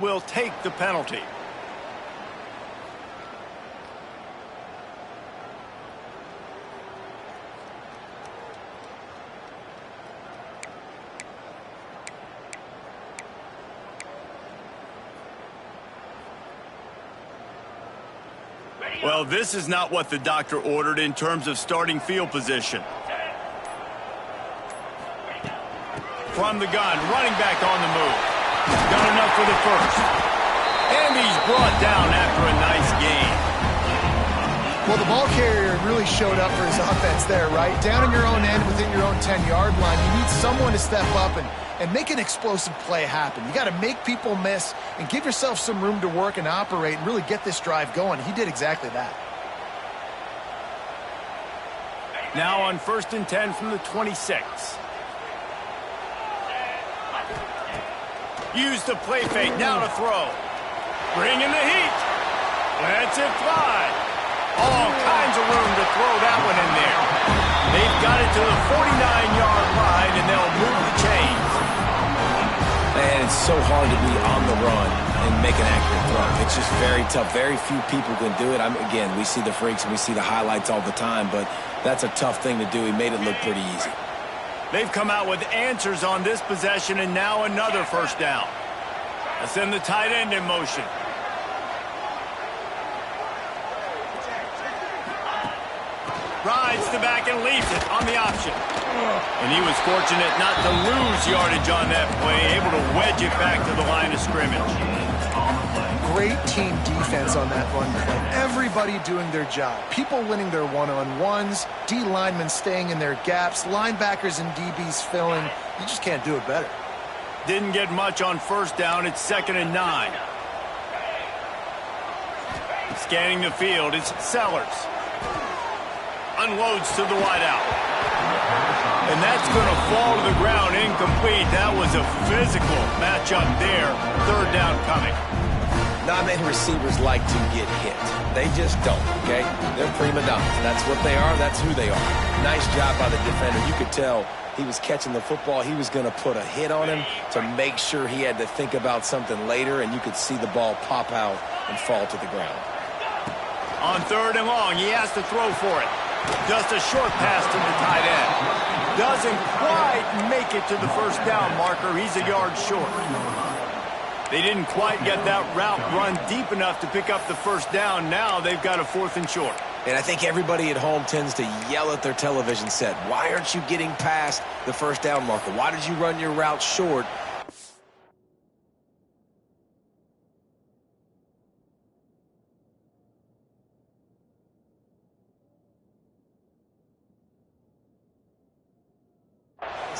will take the penalty. Well, this is not what the doctor ordered in terms of starting field position. From the gun, running back on the move. Got enough for the first. And he's brought down after a nice gain. Well, the ball carrier really showed up for his offense there, right? Down in your own end, within your own 10-yard line, you need someone to step up and make an explosive play happen. You got to make people miss and give yourself some room to work and operate and really get this drive going. He did exactly that. Now on 1st and 10 from the 26. Use the play fake, now to throw. Bring in the heat. Lets it fly. All kinds of room to throw that one in there. They've got it to the 49-yard line, and they'll move the chains. Man, it's so hard to be on the run and make an accurate throw. It's just very tough. Very few people can do it. Again, we see the freaks and we see the highlights all the time, but that's a tough thing to do. He made it look pretty easy. They've come out with answers on this possession, and now another first down. Let's send the tight end in motion. Rides the back and leaves it on the option. And he was fortunate not to lose yardage on that play, able to wedge it back to the line of scrimmage. Great team defense on that run play. Everybody doing their job. People winning their one-on-ones, D linemen staying in their gaps, linebackers and DBs filling. You just can't do it better. Didn't get much on first down. It's 2nd and 9. Scanning the field, it's Sellers. Unloads to the wideout. And that's going to fall to the ground incomplete. That was a physical matchup there. 3rd down coming. Not many receivers like to get hit. They just don't, okay? They're prima donnas. That's what they are. That's who they are. Nice job by the defender. You could tell he was catching the football. He was going to put a hit on him to make sure he had to think about something later, and you could see the ball pop out and fall to the ground. On 3rd and long, he has to throw for it. Just a short pass to the tight end. Doesn't quite make it to the first down marker. He's a yard short. They didn't quite get that route run deep enough to pick up the first down. Now they've got a 4th and short. And I think everybody at home tends to yell at their television set. Why aren't you getting past the first down marker? Why did you run your route short?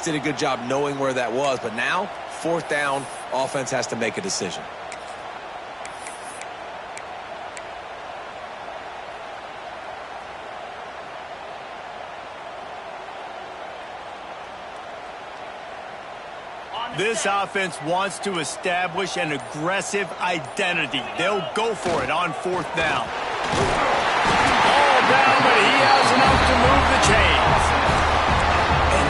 Did a good job knowing where that was, but now 4th down, offense has to make a decision. This offense wants to establish an aggressive identity. They'll go for it on 4th down. All down, but he has enough to move the chains.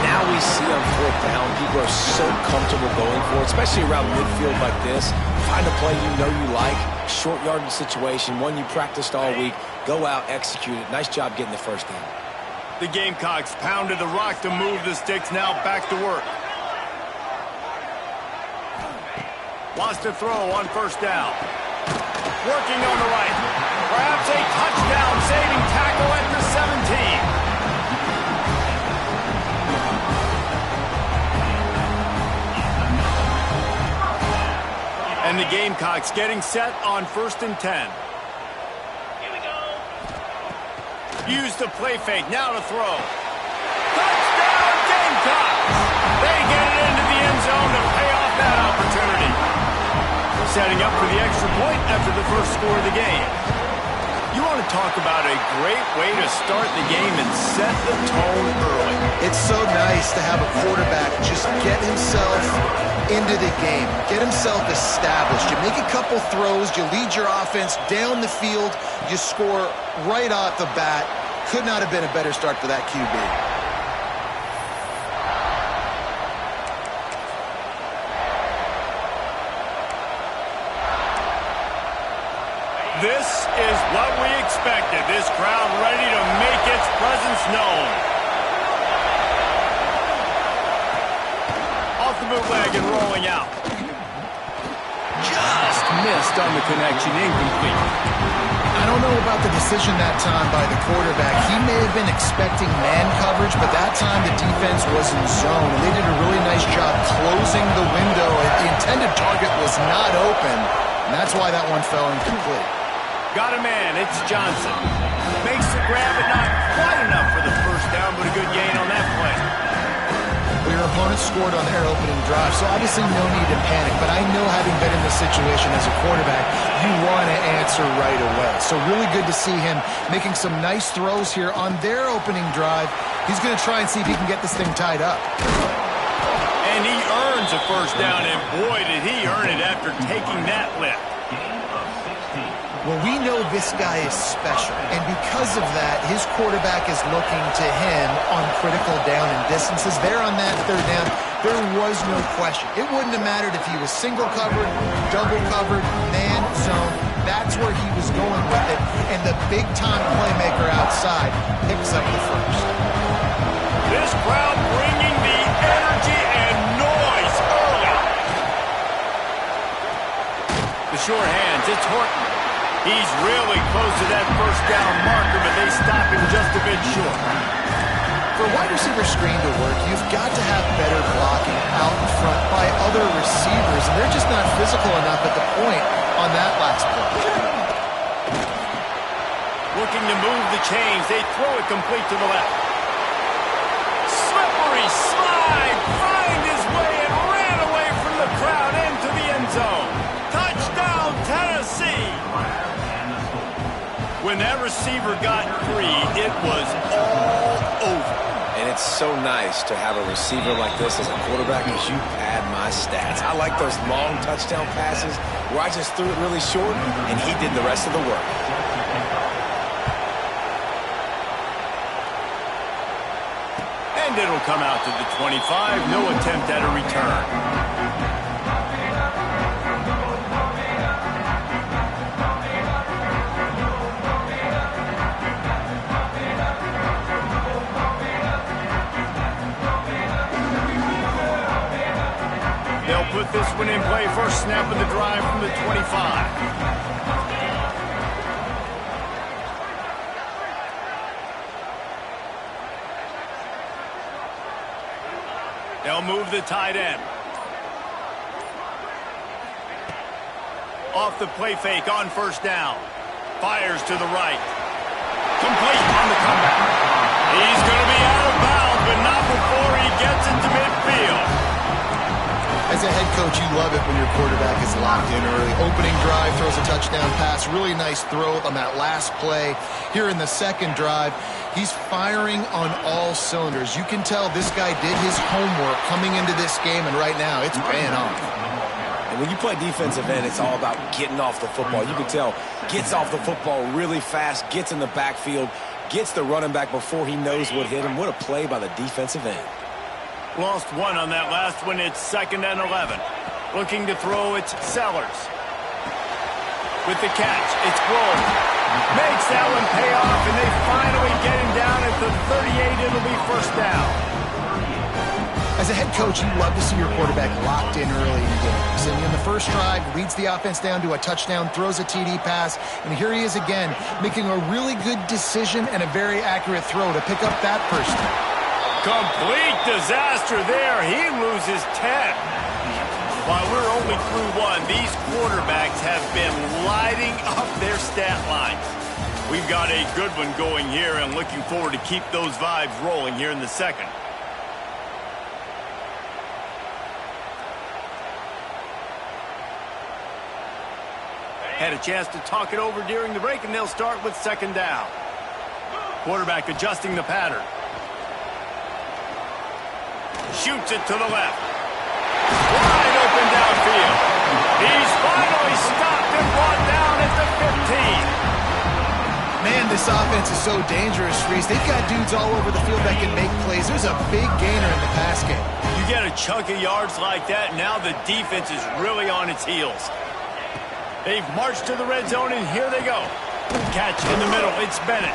Now we see on 4th down, people are so comfortable going for it, especially around midfield like this. Find a play you know you like, short yardage situation, one you practiced all week. Go out, execute it. Nice job getting the first down. The Gamecocks pounded the rock to move the sticks, now back to work. Wants to throw on 1st down. Working on the right. Perhaps a touchdown saving tackle at the 17. And the Gamecocks getting set on 1st and 10. Here we go. Use the play fake, now to throw. Touchdown Gamecocks! They get it into the end zone to pay off that opportunity. Setting up for the extra point after the first score of the game. You want to talk about a great way to start the game and set the tone early. It's so nice to have a quarterback just get himself into the game, get himself established. You make a couple throws, you lead your offense down the field, you score right off the bat. Could not have been a better start for that QB. missed on the connection, incomplete. I don't know about the decision that time by the quarterback. He may have been expecting man coverage, but that time the defense was in zone, and they did a really nice job closing the window. The intended target was not open, and that's why that one fell incomplete. Got a man, it's Johnson. Makes the grab, but not quite enough for the first down, but a good gain on that play. Well, your opponent scored on their opening drive, so obviously no need to panic, but I know having been in this situation as a quarterback, you want to answer right away. So really good to see him making some nice throws here on their opening drive. He's going to try and see if he can get this thing tied up. And he earns a first down, and boy, did he earn it after taking that lift. Well, we know this guy is special, and because of that, his quarterback is looking to him on critical down and distances. There on that third down, there was no question. It wouldn't have mattered if he was single covered, double covered, man zone. That's where he was going with it, and the big-time playmaker outside picks up the first. This crowd bringing the energy and noise early. The short hands, it's Horton. He's really close to that first down marker, but they stop him just a bit short. For a wide receiver screen to work, you've got to have better blocking out in front by other receivers, and they're just not physical enough at the point on that last play. Looking to move the chains, they throw it complete to the left. Slippery slide, find his way and ran away from the crowd into the end zone. Touchdown, Tennessee! When that receiver got free, it was all over. And it's so nice to have a receiver like this as a quarterback because you pad my stats. I like those long touchdown passes where I just threw it really short and he did the rest of the work. And it'll come out to the 25. No attempt at a return. They'll put this one in play. First snap of the drive from the 25. They'll move the tight end. Off the play fake on first down. Fires to the right. Complete on the comeback. He's going to be out of bounds, but not before he gets it to midfield. As a head coach, you love it when your quarterback is locked in early. Opening drive, throws a touchdown pass. Really nice throw on that last play. Here in the second drive, he's firing on all cylinders. You can tell this guy did his homework coming into this game, and right now it's paying off. And when you play defensive end, it's all about getting off the football. You can tell, gets off the football really fast, gets in the backfield, gets the running back before he knows what hit him. What a play by the defensive end. Lost one on that last one. It's 2nd and 11. Looking to throw, it's Sellers. With the catch, it's Grohl. Makes that one pay off, and they finally get him down at the 38. It'll be first down. As a head coach, you love to see your quarterback locked in early in games. And in the first drive, leads the offense down to a touchdown, throws a TD pass, and here he is again, making a really good decision and a very accurate throw to pick up that first down. Complete disaster there. He loses 10. While we're only through one, these quarterbacks have been lighting up their stat lines. We've got a good one going here and looking forward to keep those vibes rolling here in the second. Had a chance to talk it over during the break, and they'll start with 2nd down. Quarterback adjusting the pattern. Shoots it to the left. Wide open downfield. He's finally stopped and brought down at the 15. Man, this offense is so dangerous, Reese. They've got dudes all over the field that can make plays. There's a big gainer in the pass game. You get a chunk of yards like that, now the defense is really on its heels. They've marched to the red zone, and here they go. Catch in the middle. It's Bennett.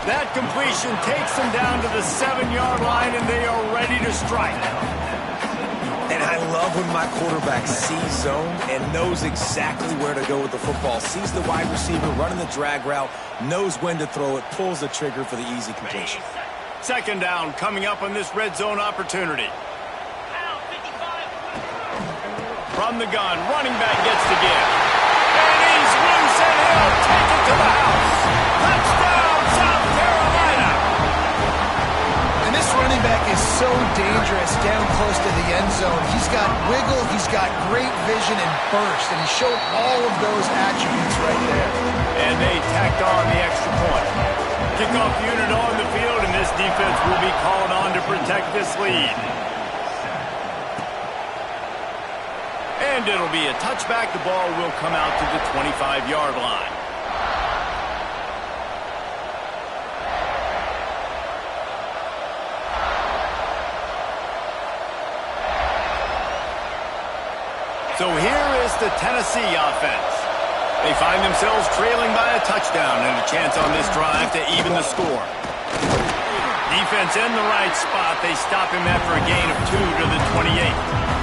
That completion takes them down to the 7-yard line, and they are ready to strike. And I love when my quarterback sees zone and knows exactly where to go with the football. Sees the wide receiver running the drag route, knows when to throw it, pulls the trigger for the easy completion. Second down coming up on this red zone opportunity. From the gun, running back gets to give. And he's loose and he'll take it to the house. Touchdown, South Carolina! And this running back is so dangerous down close to the end zone. He's got wiggle, he's got great vision and burst, and he showed all of those attributes right there. And they tacked on the extra point. Kickoff unit on the field, and this defense will be called on to protect this lead. And it'll be a touchback. The ball will come out to the 25-yard line. So here is the Tennessee offense. They find themselves trailing by a touchdown and a chance on this drive to even the score. Defense in the right spot. They stop him after a gain of 2 to the 28.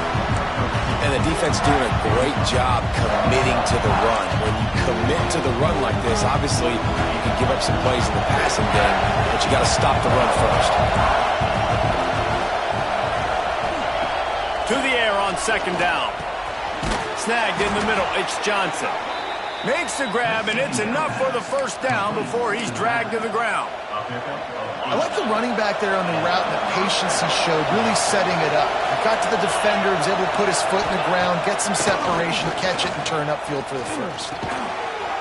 And the defense doing a great job committing to the run. When you commit to the run like this, obviously you can give up some plays in the passing game, but you got to stop the run first. To the air on second down. Snagged in the middle, it's Johnson. Makes the grab, and it's enough for the first down before he's dragged to the ground. I like the running back there on the route and the patience he showed, really setting it up. He got to the defender, was able to put his foot in the ground, get some separation, catch it, and turn upfield for the first.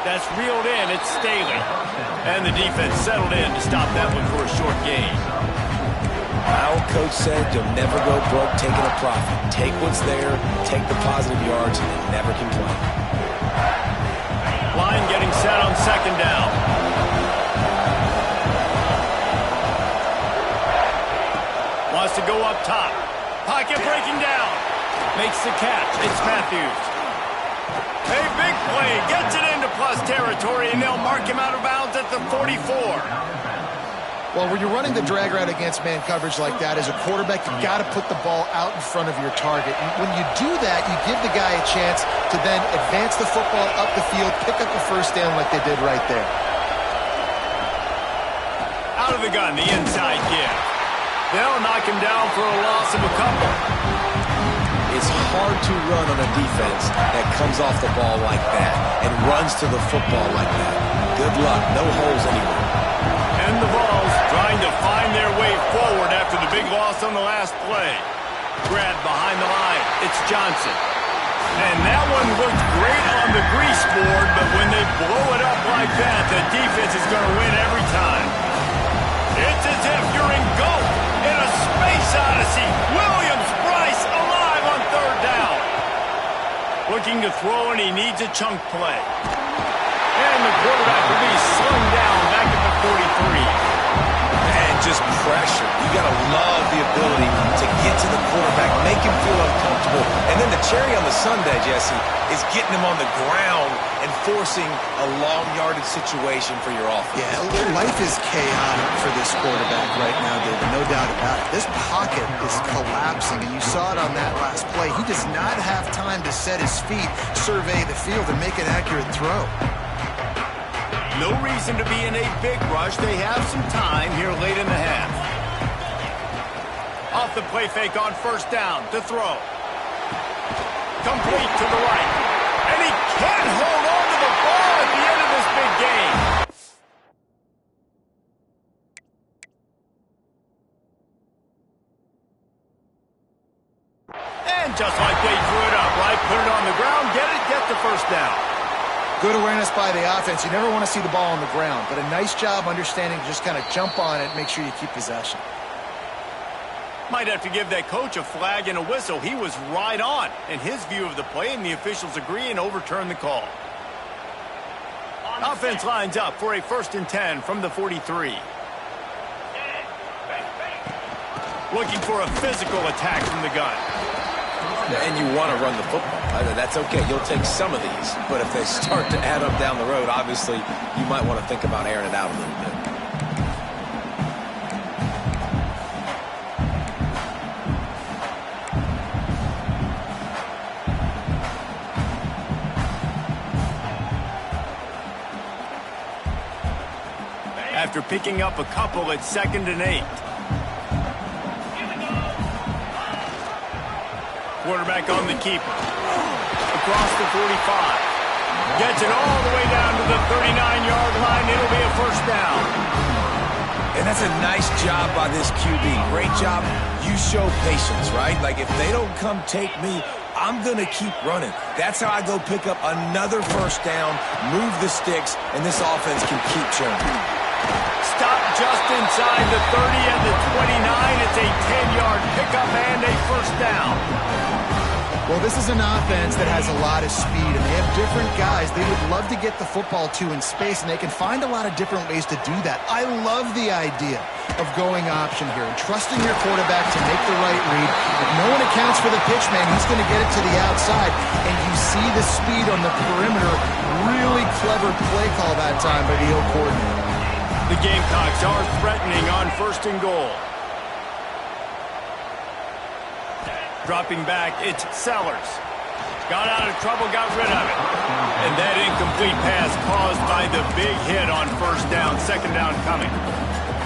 That's reeled in, it's Staley. And the defense settled in to stop that one for a short gain. My old coach said you'll never go broke taking a profit. Take what's there, take the positive yards, and never complain. Line getting set on second down. Wants to go up top. Pocket breaking down. Makes the catch. It's Matthews. A big play. Gets it into plus territory, and they'll mark him out of bounds at the 44. Well, when you're running the drag route against man coverage like that, as a quarterback, you've got to put the ball out in front of your target. And when you do that, you give the guy a chance to then advance the football up the field, pick up a first down like they did right there. Out of the gun, the inside give. They'll knock him down for a loss of a couple. It's hard to run on a defense that comes off the ball like that and runs to the football like that. Good luck. No holes anywhere. And the Vols trying to find their way forward after the big loss on the last play. Grab behind the line. It's Johnson. And that one looked great on the grease board, but when they blow it up like that, the defense is going to win every time. It's as if you're in GOAT in a space odyssey. Williams-Brice alive on third down. Looking to throw, and he needs a chunk play. And the quarterback will be slung down back at the 43. And just pressure. You got to love the ability to get to the quarterback, make him feel uncomfortable. And then the cherry on the sundae, Jesse, is getting him on the ground and forcing a long yardage situation for your offense. Yeah, life is chaotic for this quarterback right now, David, no doubt about it. This pocket is collapsing, and you saw it on that last play. He does not have time to set his feet, survey the field, and make an accurate throw. No reason to be in a big rush. They have some time here late in the half. Off the play fake on first down to throw. Complete to the right. And he can't hold on to the ball at the end of this big game. And just like they drew it up, right? Put it on the ground, get the first down. Good awareness by the offense. You never want to see the ball on the ground, but a nice job understanding to just kind of jump on it and make sure you keep possession. Might have to give that coach a flag and a whistle. He was right on in his view of the play, and the officials agree and overturn the call. Offense lines up for a 1st and 10 from the 43. Looking for a physical attack from the gun. And you want to run the football. That's okay. You'll take some of these. But if they start to add up down the road, obviously, you might want to think about airing it out a little bit. picking up a couple at 2nd and 8. Quarterback on the keeper. Across the 45. Gets it all the way down to the 39-yard line. It'll be a first down. And that's a nice job by this QB. Great job. You show patience, right? Like, if they don't come take me, I'm going to keep running. That's how I go pick up another first down, move the sticks, and this offense can keep churning. Stop just inside the 30 and the 29. It's a 10-yard pickup and a first down. Well, this is an offense that has a lot of speed, and they have different guys they would love to get the football to in space, and they can find a lot of different ways to do that. I love the idea of going option here and trusting your quarterback to make the right read. If no one accounts for the pitch, man, he's going to get it to the outside, and you see the speed on the perimeter. Really clever play call that time by the O coordinator. The Gamecocks are threatening on 1st and goal. Dropping back, it's Sellers. Got out of trouble, got rid of it. And that incomplete pass caused by the big hit on first down. 2nd down coming.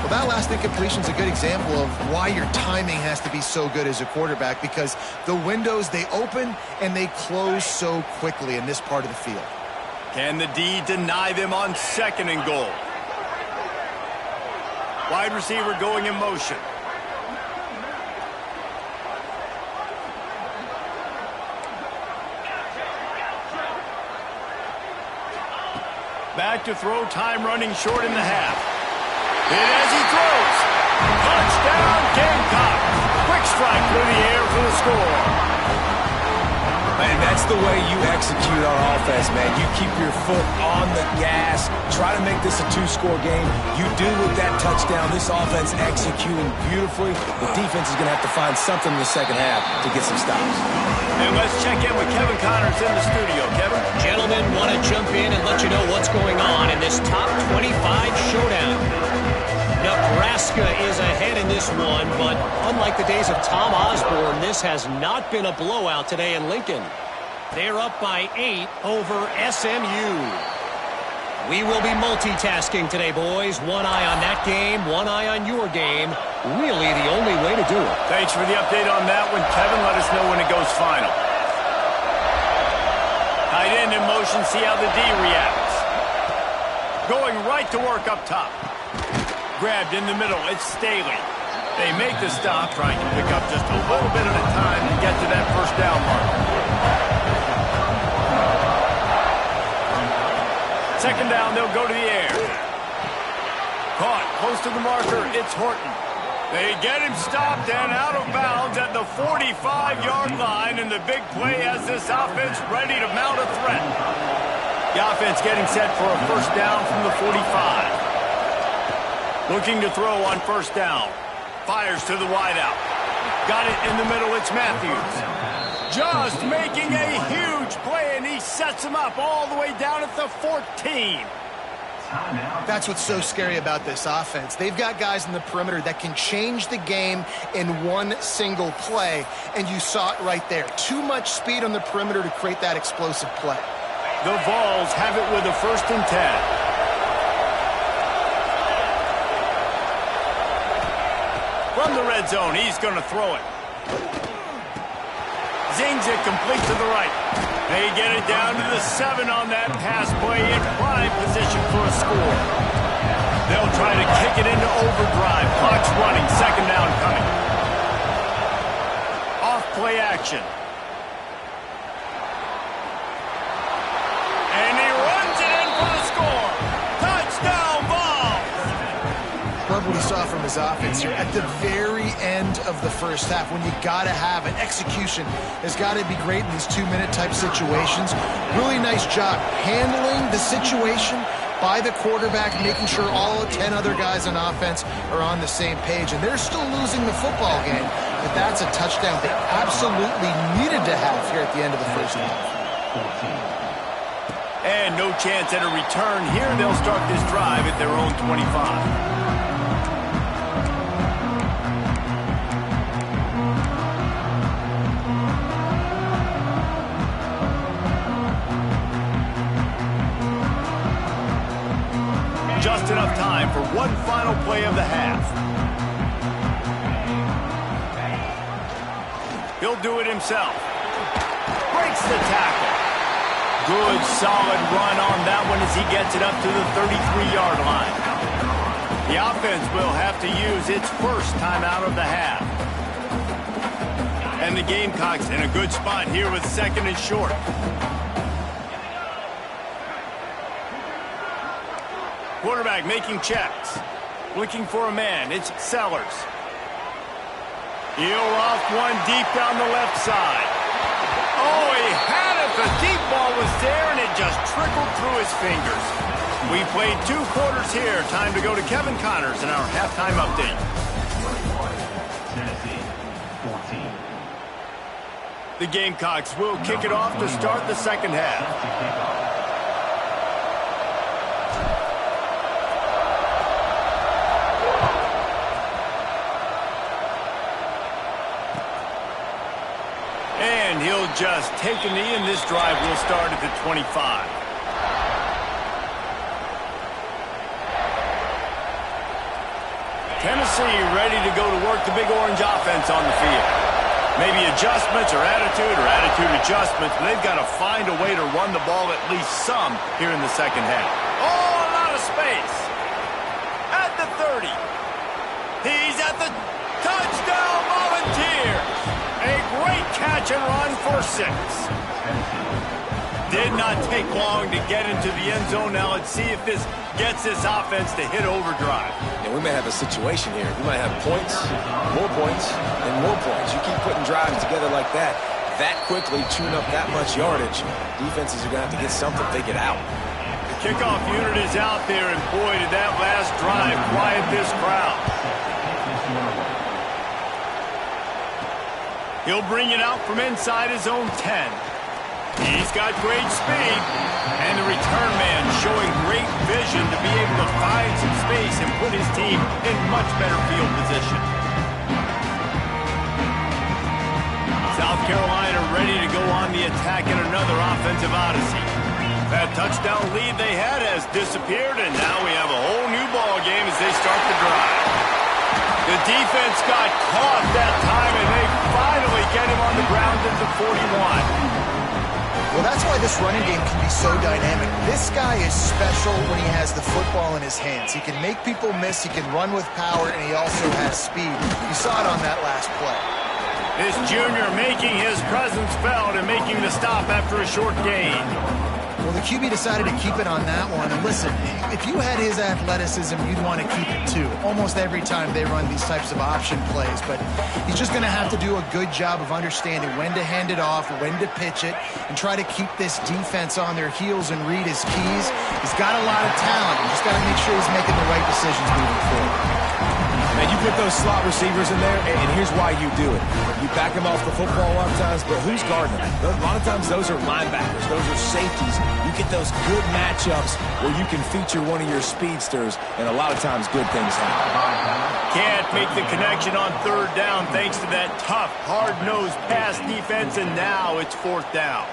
Well, that last incompletion is a good example of why your timing has to be so good as a quarterback, because the windows, they open and they close so quickly in this part of the field. Can the D deny them on 2nd and goal? Wide receiver going in motion. Back to throw, time running short in the half. And as he throws, touchdown Gamecock. Quick strike through the air for the score. Man, that's the way you execute on offense, man. You keep your foot on the gas, try to make this a 2-score game. You do with that touchdown. This offense executing beautifully. The defense is going to have to find something in the second half to get some stops. And let's check in with Kevin Connors in the studio. Kevin? Gentlemen, want to jump in and let you know what's going on in this top 25 showdown. Nebraska is ahead in this one, but unlike the days of Tom Osborne, this has not been a blowout today in Lincoln. They're up by 8 over SMU. We will be multitasking today, boys. One eye on that game, one eye on your game. Really the only way to do it. Thanks for the update on that one, Kevin. Let us know when it goes final. Tight end in motion, see how the D reacts. Going right to work up top. Grabbed in the middle, it's Staley. They make the stop, trying to pick up just a little bit at a time to get to that first down mark. 2nd down, they'll go to the air. Caught close to the marker, it's Horton. They get him stopped and out of bounds at the 45-yard line, and the big play has this offense ready to mount a threat. The offense getting set for a first down from the 45. Looking to throw on first down. Fires to the wideout. Got it in the middle, it's Matthews. Just making a huge play, and he sets him up all the way down at the 14. That's what's so scary about this offense. They've got guys in the perimeter that can change the game in one single play, and you saw it right there. Too much speed on the perimeter to create that explosive play. The Vols have it with a 1st and 10. From the red zone, he's going to throw it. Zings it complete to the right. They get it down to the 7 on that pass play in prime position for a score. They'll try to kick it into overdrive. Clock's running, 2nd down coming. Off play action. And he runs it in for the score. Touchdown, Vols! Love what he saw from his offense here at the very end of the first half, when you got to have it. Execution has got to be great in these 2-minute type situations. Really nice job handling the situation by the quarterback, making sure all 10 other guys on offense are on the same page. And they're still losing the football game, but that's a touchdown they absolutely needed to have here at the end of the first half. And no chance at a return here. They'll start this drive at their own 25. Just enough time for one final play of the half. He'll do it himself. Breaks the tackle. Good, solid run on that one as he gets it up to the 33-yard line. The offense will have to use its first timeout of the half. And the Gamecocks in a good spot here with second and short. Quarterback making checks. Looking for a man. It's Sellers. He'll off one deep down the left side. Oh, he had it. The deep ball was there, and it just trickled through his fingers. We played 2 quarters here. Time to go to Kevin Connors in our halftime update. The Gamecocks will kick it off to start the second half. And he'll just take a knee, and this drive will start at the 25. Tennessee ready to go to work the Big Orange offense on the field. Maybe adjustments or attitude adjustments, but they've got to find a way to run the ball at least some here in the second half. Oh, a lot of space. At the 30. He's at the touchdown Volunteers. A great catch and run for 6. Did not take long to get into the end zone. Now let's see if this gets this offense to hit overdrive. Yeah, we may have a situation here. We might have points, and more points. You keep putting drives together like that quickly, tune up that much yardage. Defenses are going to have to get something to get out. The kickoff unit is out there, and boy, did that last drive quiet this crowd. He'll bring it out from inside his own 10. He's got great speed, and the return man showing great vision to be able to find some space and put his team in much better field position. South Carolina ready to go on the attack in another offensive odyssey. That touchdown lead they had has disappeared, and now we have a whole new ball game as they start the drive. The defense got caught that time, and they finally get him on the ground at the 41. Well, that's why this running game can be so dynamic. This guy is special when he has the football in his hands. He can make people miss, he can run with power, and he also has speed. You saw it on that last play. This junior making his presence felt and making the stop after a short gain. Well, the QB decided to keep it on that one. And listen, if you had his athleticism, you'd want to keep it too. Almost every time they run these types of option plays. But he's just going to have to do a good job of understanding when to hand it off, when to pitch it, and try to keep this defense on their heels and read his keys. He's got a lot of talent. You just got to make sure he's making the right decisions moving forward. Man, you put those slot receivers in there, and here's why you do it. You back them off the football a lot of times, but who's guarding them? A lot of times those are linebackers. Those are safeties. You get those good matchups where you can feature one of your speedsters, and a lot of times good things happen. Can't make the connection on third down thanks to that tough, hard-nosed pass defense, and now it's fourth down.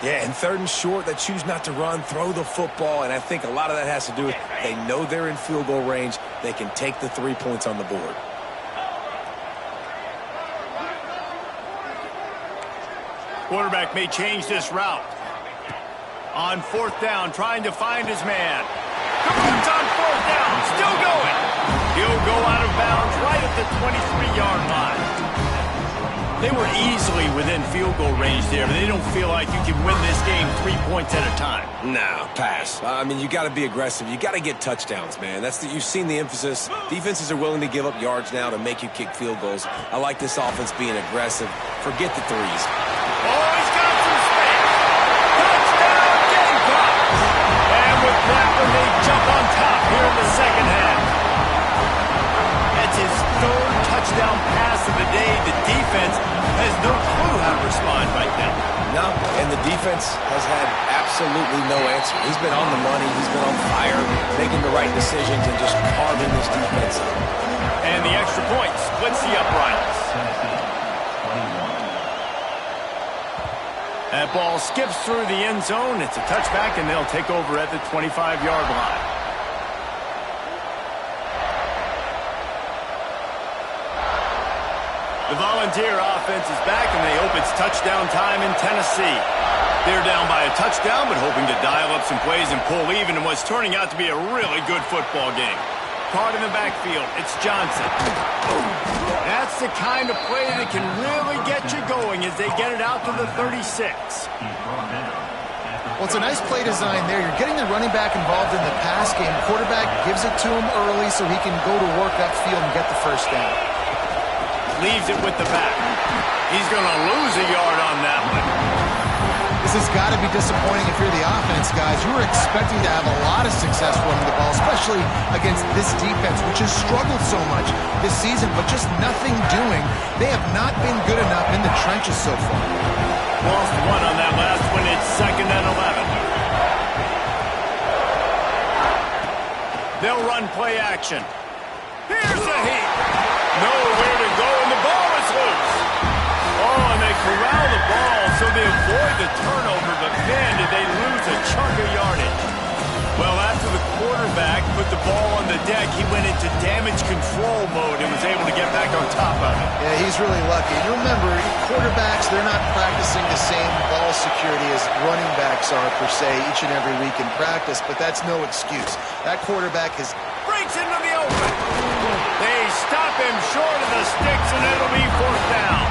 Yeah, and third and short, they choose not to run, throw the football, and I think a lot of that has to do with they know they're in field goal range. They can take the 3 points on the board. Quarterback may change this route. On fourth down, trying to find his man. Kaboom's on fourth down, still going. He'll go out of bounds right at the 23-yard line. They were easily within field goal range there, but they don't feel like you can win this game 3 points at a time. No, pass. I mean, you got to be aggressive. You got to get touchdowns, man. You've seen the emphasis. Defenses are willing to give up yards now to make you kick field goals. I like this offense being aggressive. Forget the threes. Oh, he's got some space. Touchdown, Gamecocks. And with that one, they jump on top here in the second half. That's his third touchdown pass of the day. The defense has no clue how to respond right now. No, and the defense has had absolutely no answer. He's been on the money. He's been on fire, making the right decisions and just carving this defense up. And the extra point splits the uprights. That ball skips through the end zone. It's a touchback, and they'll take over at the 25-yard line. The Volunteer offense is back, and they hope it's touchdown time in Tennessee. They're down by a touchdown, but hoping to dial up some plays and pull even in what's turning out to be a really good football game. Caught in the backfield, it's Johnson. That's the kind of play that can really get you going as they get it out to the 36. Well, it's a nice play design there. You're getting the running back involved in the pass game. Quarterback gives it to him early so he can go to work upfield and get the first down. Leaves it with the back. He's going to lose a yard on that one. This has got to be disappointing if you're the offense, guys. You were expecting to have a lot of success running the ball, especially against this defense, which has struggled so much this season, but just nothing doing. They have not been good enough in the trenches so far. Lost one on that last one. It's 2nd and 11. They'll run play action. Here's a heat. Nowhere to go, and the ball is loose. Oh, and they corral the ball so they avoid the turnover, but man, did they lose a chunk of yardage. Well, after the quarterback put the ball on the deck, he went into damage control mode and was able to get back on top of it. Yeah, he's really lucky. And remember, quarterbacks, they're not practicing the same ball security as running backs are, per se, each and every week in practice, but that's no excuse. That quarterback has... breaks into the open. They stop him short of the sticks, and it'll be 4th down.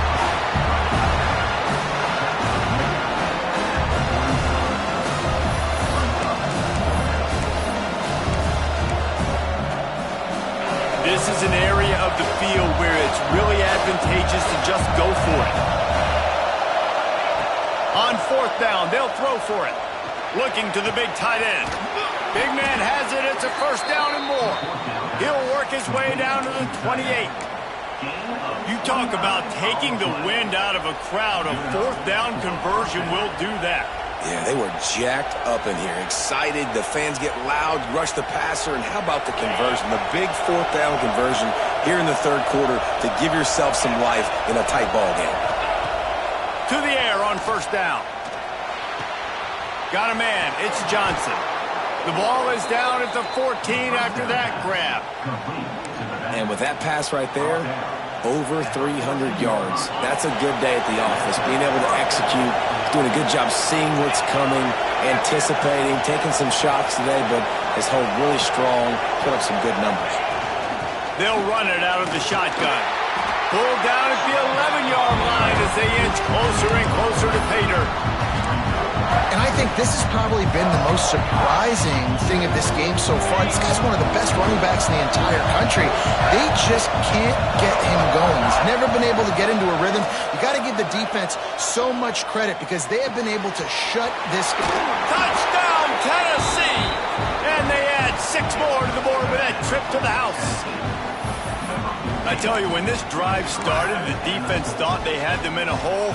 This is an area of the field where it's really advantageous to just go for it. On 4th down, they'll throw for it. Looking to the big tight end. Big man has it. It's a 1st down and more. He'll work his way down to the 28. You talk about taking the wind out of a crowd. A 4th down conversion will do that. Yeah, they were jacked up in here, excited. The fans get loud, rush the passer, and how about the conversion? The big 4th down conversion here in the 3rd quarter to give yourself some life in a tight ball game. To the air on 1st down. Got a man. It's Johnson. The ball is down at the 14 after that grab. And with that pass right there, over 300 yards. That's a good day at the office. Being able to execute, doing a good job seeing what's coming, anticipating, taking some shots today, but has held really strong, put up some good numbers. They'll run it out of the shotgun. Pulled down at the 11-yard line as they inch closer and closer to pay dirt. And I think this has probably been the most surprising thing of this game so far. This guy's one of the best running backs in the entire country. They just can't get him going. He's never been able to get into a rhythm. You got to give the defense so much credit because they have been able to shut this. Touchdown, Tennessee! And they add 6 more to the board with that trip to the house. I tell you, when this drive started, the defense thought they had them in a hole.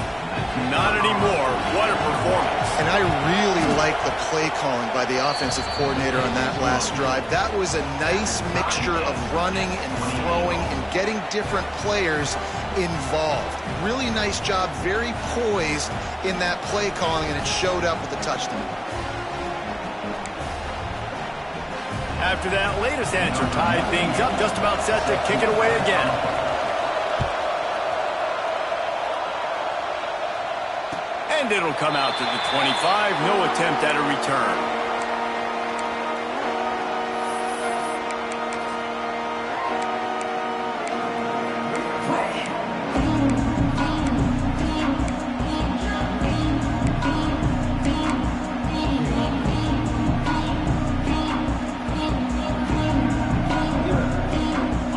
Not anymore. What a performance. And I really like the play calling by the offensive coordinator on that last drive. That was a nice mixture of running and throwing and getting different players involved. Really nice job, very poised in that play calling, and it showed up with the touchdown. After that latest answer tied things up, just about set to kick it away again. And it'll come out to the 25. No attempt at a return.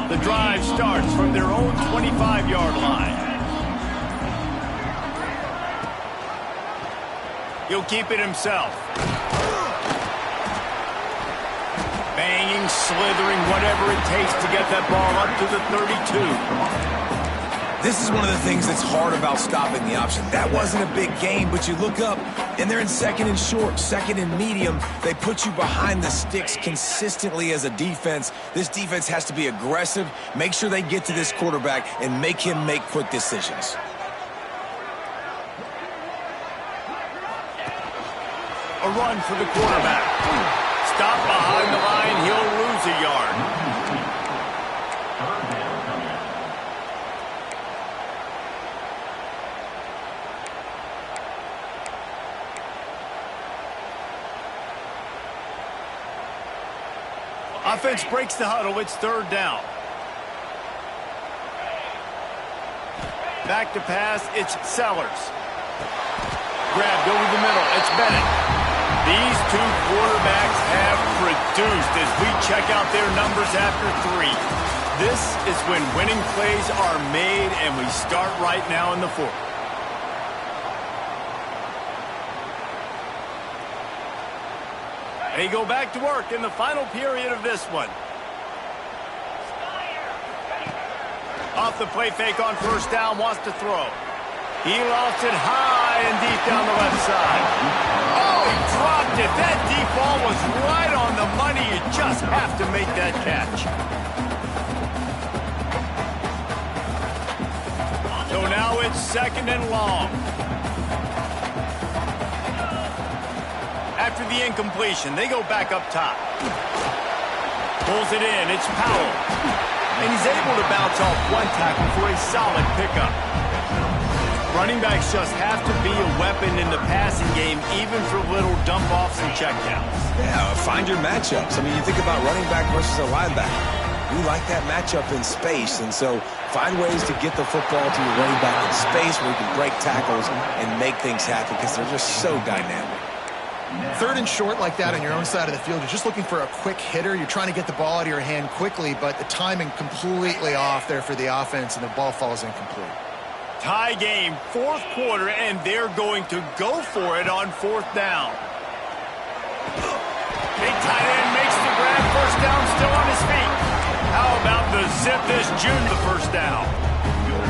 The drive starts from their own 25-yard line. He'll keep it himself. Banging, slithering, whatever it takes to get that ball up to the 32. This is one of the things that's hard about stopping the option. That wasn't a big gain, but you look up, and they're in 2nd and short, 2nd and medium. They put you behind the sticks consistently as a defense. This defense has to be aggressive, make sure they get to this quarterback, and make him make quick decisions. A run for the quarterback. Stop behind the line. He'll lose a yard. Offense breaks the huddle. It's third down. Back to pass. It's Sellers. Grabbed over the middle. It's Bennett. These two quarterbacks have produced as we check out their numbers after 3. This is when winning plays are made, and we start right now in the 4th. They go back to work in the final period of this one. Off the play fake on first down, wants to throw. He lost it high and deep down the left side. Oh, he dropped it. That deep ball was right on the money. You just have to make that catch. So now it's 2nd and long. After the incompletion, they go back up top. Pulls it in. It's Powell. And he's able to bounce off one tackle for a solid pickup. Running backs just have to be a weapon in the passing game, even for little dump-offs and checkdowns. Yeah, find your matchups. I mean, you think about running back versus a linebacker. We like that matchup in space, and so find ways to get the football to your running back in space where you can break tackles and make things happen because they're just so dynamic. 3rd and short like that on your own side of the field. You're just looking for a quick hitter. You're trying to get the ball out of your hand quickly, but the timing completely off there for the offense, and the ball falls incomplete. Tie game, 4th quarter, and they're going to go for it on 4th down. Big tight end makes the grab. First down, still on his feet. How about the zip this June, the first down?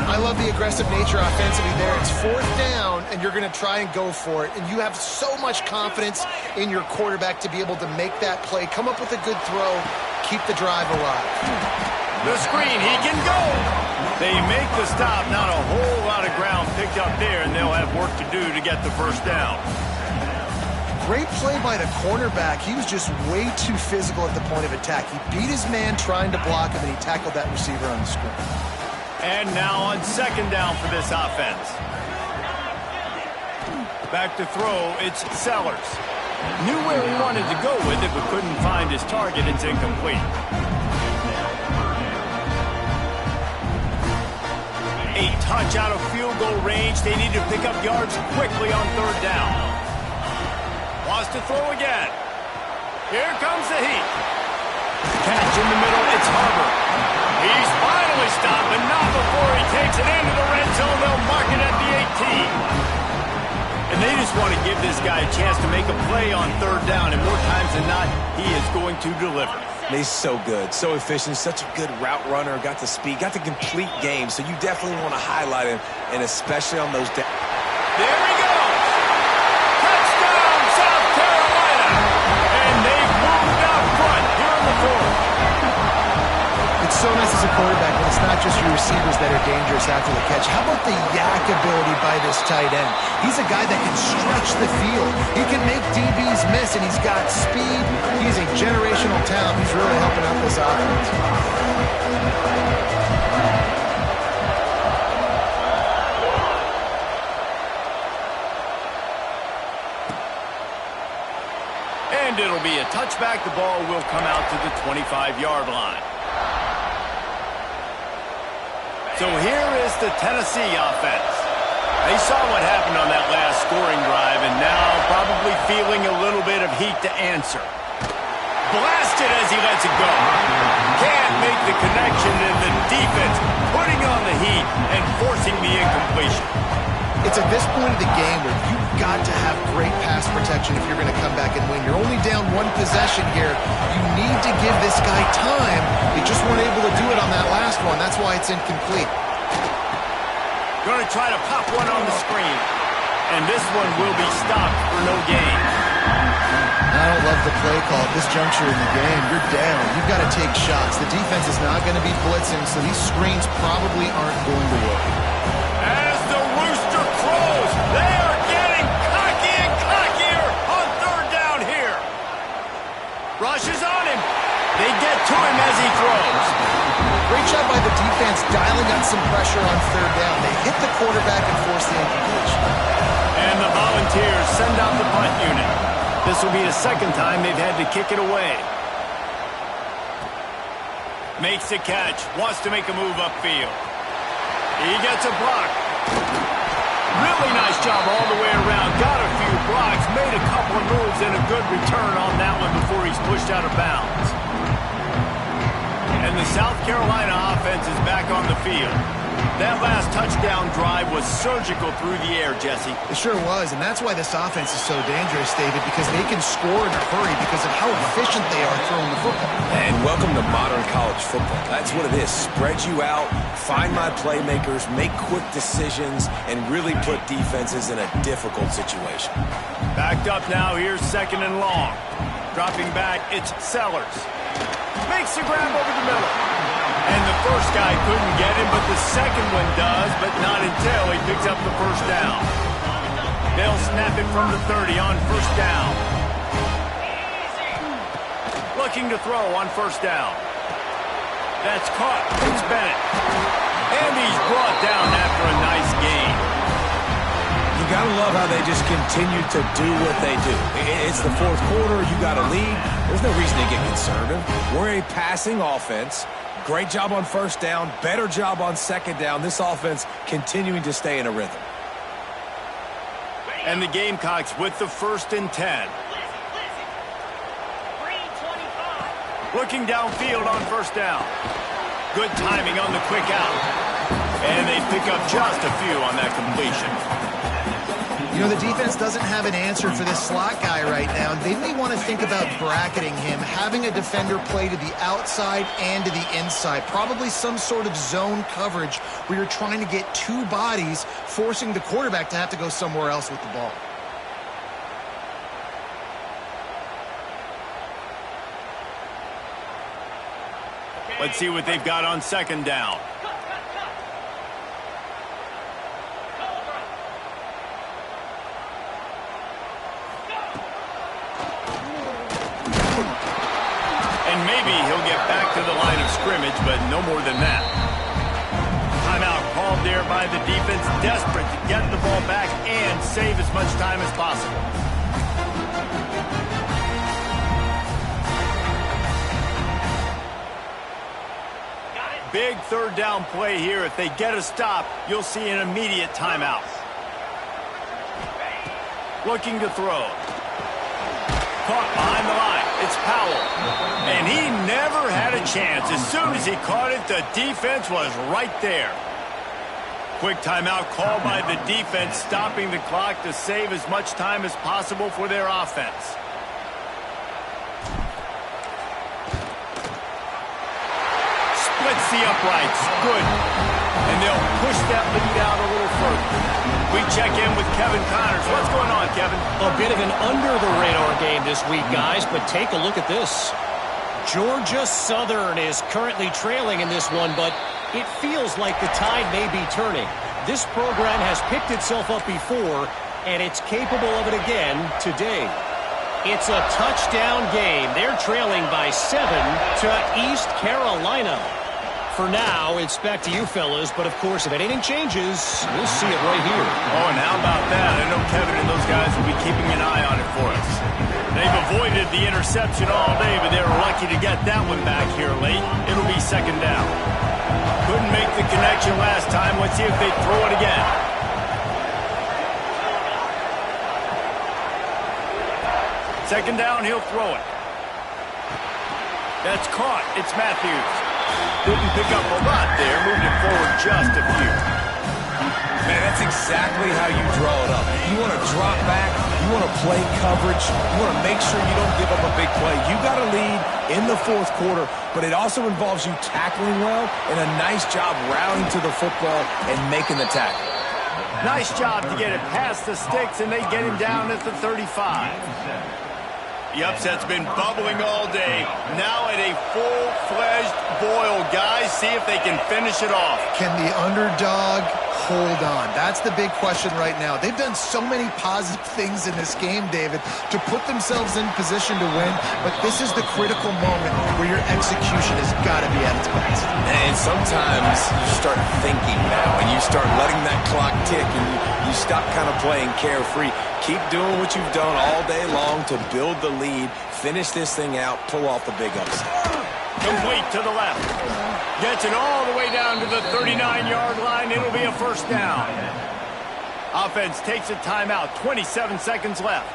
I love the aggressive nature offensively there. It's 4th down, and you're going to try and go for it. And you have so much confidence in your quarterback to be able to make that play, come up with a good throw, keep the drive alive. The screen, he can go. They make the stop. Not a whole lot of ground picked up there, and they'll have work to do to get the first down. Great play by the cornerback. He was just way too physical at the point of attack. He beat his man trying to block him, and he tackled that receiver on the screen. And now on 2nd down for this offense. Back to throw, it's Sellers. Knew where he wanted to go with it, but couldn't find his target. It's incomplete. A touch out of field goal range. They need to pick up yards quickly on 3rd down. Wants to throw again. Here comes the heat. Catch in the middle, it's Harbor. He's finally stopped, but not before he takes it into the red zone. They'll mark it at the 18. And they just want to give this guy a chance to make a play on 3rd down, and more times than not, he is going to deliver. He's so good, so efficient, such a good route runner, got the speed, got the complete game, so you definitely want to highlight him, and especially on those... There he goes! Touchdown, South Carolina! And they've moved out front here in the 4th. It's so nice as a quarterback when it's not just your receivers that are dangerous after the catch. How about the yak ability by this tight end? He's a guy that can stretch the field. He can make DBs miss, and he's got speed. He's a generational talent. He's really helping out this offense. And it'll be a touchback. The ball will come out to the 25-yard line. So here is the Tennessee offense. They saw what happened on that last scoring drive, and now probably feeling a little bit of heat to answer. Blasted as he lets it go. Can't make the connection, and the defense putting on the heat and forcing the incompletion. It's at this point of the game where you've got to have great pass protection if you're going to come back and win. You're only down 1 possession here. You need to give this guy time. They just weren't able to do it on that last one. That's why it's incomplete. Going to try to pop one on the screen. And this one will be stopped for no gain. I don't love the play call at this juncture in the game. You're down. You've got to take shots. The defense is not going to be blitzing, so these screens probably aren't going to work. As the rooster crows, they are getting cocky and cockier on 3rd down here. Rushes on him. They get to him as he throws. Great job by the defense dialing up some pressure on 3rd down. They hit the quarterback and force the incompletion. And the Volunteers send out the punt unit. This will be the 2nd time they've had to kick it away. Makes the catch. Wants to make a move upfield. He gets a block. Really nice job all the way around. Got a few blocks. Made a couple of moves and a good return on that one before he's pushed out of bounds. And the South Carolina offense is back on the field. That last touchdown drive was surgical through the air, Jesse. It sure was, and that's why this offense is so dangerous, David, because they can score in a hurry because of how efficient they are throwing the football. And welcome to modern college football. That's what it is. Spread you out, find my playmakers, make quick decisions, and really put defenses in a difficult situation. Backed up now. Here's 2nd and long. Dropping back, it's Sellers. Makes the grab over the middle. And the first guy couldn't get him, but the second one does, but not until he picks up the first down. They'll snap it from the 30 on first down. Looking to throw on first down. That's caught. It's Bennett. And he's brought down after a nice gain. You got to love how they just continue to do what they do. It's the fourth quarter. You got a lead. There's no reason to get conservative. We're a passing offense. Great job on first down. Better job on second down. This offense continuing to stay in a rhythm. And the Gamecocks with the 1st and 10. Looking downfield on first down. Good timing on the quick out. And they pick up just a few on that completion. You know, the defense doesn't have an answer for this slot guy right now. They may want to think about bracketing him, having a defender play to the outside and to the inside. Probably some sort of zone coverage where you're trying to get two bodies, forcing the quarterback to have to go somewhere else with the ball. Let's see what they've got on 2nd down. Maybe he'll get back to the line of scrimmage, but no more than that. Timeout called there by the defense, desperate to get the ball back and save as much time as possible. Big 3rd down play here. If they get a stop, you'll see an immediate timeout. Looking to throw. Caught behind the line. It's Powell. And he never had a chance. As soon as he caught it, the defense was right there. Quick timeout called by the defense, stopping the clock to save as much time as possible for their offense. Splits the uprights. Good. And they'll push that lead out a little further. We check in with Kevin Connors. What's going on, Kevin? A bit of an under-the-radar game this week, guys, but take a look at this. Georgia Southern is currently trailing in this one, but it feels like the tide may be turning. This program has picked itself up before, and it's capable of it again today. It's a touchdown game. They're trailing by 7 to East Carolina. For now, it's back to you fellas, but of course, if anything changes, we'll see it right here. Oh, and how about that? I know Kevin and those guys will be keeping an eye on it for us. They've avoided the interception all day, but they're lucky to get that one back here late. It'll be 2nd down. Couldn't make the connection last time. Let's see if they throw it again. Second down, he'll throw it. That's caught. It's Matthews. Didn't pick up a lot there, moved it forward just a few. Man, that's exactly how you draw it up. You want to drop back, you want to play coverage, you want to make sure you don't give up a big play. You got a lead in the 4th quarter, but it also involves you tackling well and a nice job rallying to the football and making the tackle. Nice job to get it past the sticks, and they get him down at the 35. The upset's been bubbling all day. Now at a full-fledged boil. Guys, see if they can finish it off. Can the underdog hold on? That's the big question right now. They've done so many positive things in this game, David, to put themselves in position to win, but this is the critical moment where your execution has got to be at its best. And sometimes you start thinking now, and you start letting that clock tick, and you stop kind of playing carefree. Keep doing what you've done all day long to build the lead, finish this thing out, pull off the big upset. Complete to the left. Gets it all the way down to the 39-yard line. It'll be a first down. Offense takes a timeout. 27 seconds left.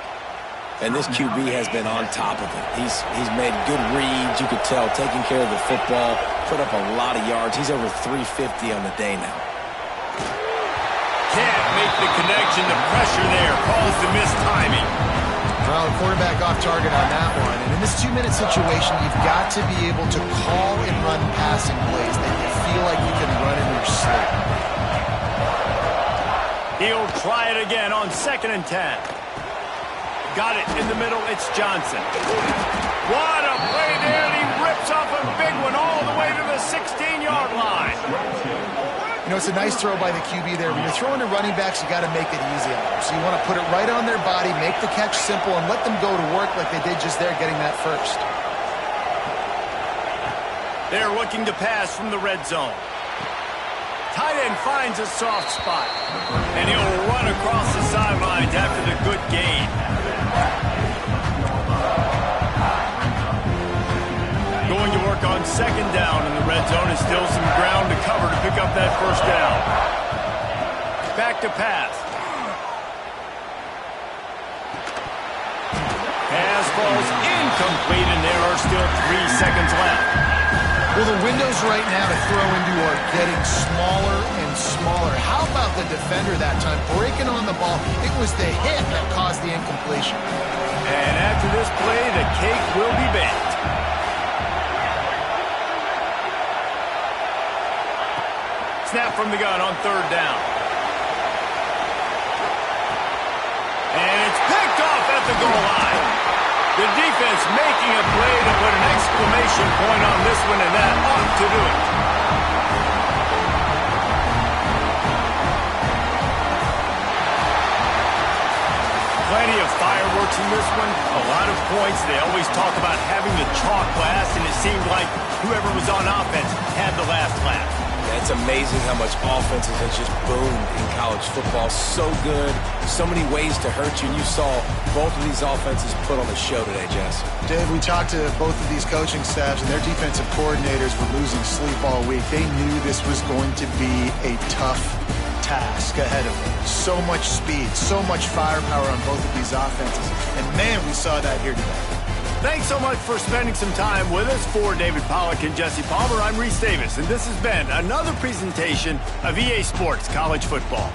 And this QB has been on top of it. He's made good reads. You could tell, taking care of the football, put up a lot of yards. He's over 350 on the day now. Can't make the connection. The pressure there caused the missed timing. Well, the quarterback off target on that one. And in this 2-minute situation, you've got to be able to call and run passing plays that you feel like you can run in your sleep. He'll try it again on 2nd and 10. Got it in the middle. It's Johnson. What a play there. And he rips off a big one all the way to the 16-yard line. You know, it's a nice throw by the QB there. When you're throwing to running backs, you got to make it easy on them. So you want to put it right on their body, make the catch simple, and let them go to work like they did just there, getting that first. They're looking to pass from the red zone. Tight end finds a soft spot, and he'll run across the sidelines after the good gain. Going to work on 2nd down in the red zone, and still some ground to cover to pick up that first down. Back to pass. Pass falls incomplete, and there are still 3 seconds left. Well, the windows right now to throw into are getting smaller and smaller. How about the defender that time breaking on the ball? It was the hit that caused the incompletion. And after this play, the cake will be baked. Snap from the gun on 3rd down. And it's picked off at the goal line. The defense making a play to put an exclamation point on this one, and that ought to do it. Plenty of fireworks in this one, a lot of points. They always talk about having the chalk last, and it seemed like whoever was on offense had the last laugh. It's amazing how much offenses have just boomed in college football. So good, so many ways to hurt you. And you saw both of these offenses put on a show today, Jess. Dave, we talked to both of these coaching staffs, and their defensive coordinators were losing sleep all week. They knew this was going to be a tough task ahead of them. So much speed, so much firepower on both of these offenses. And, man, we saw that here today. Thanks so much for spending some time with us. For David Pollack and Jesse Palmer, I'm Reese Davis, and this has been another presentation of EA Sports College Football.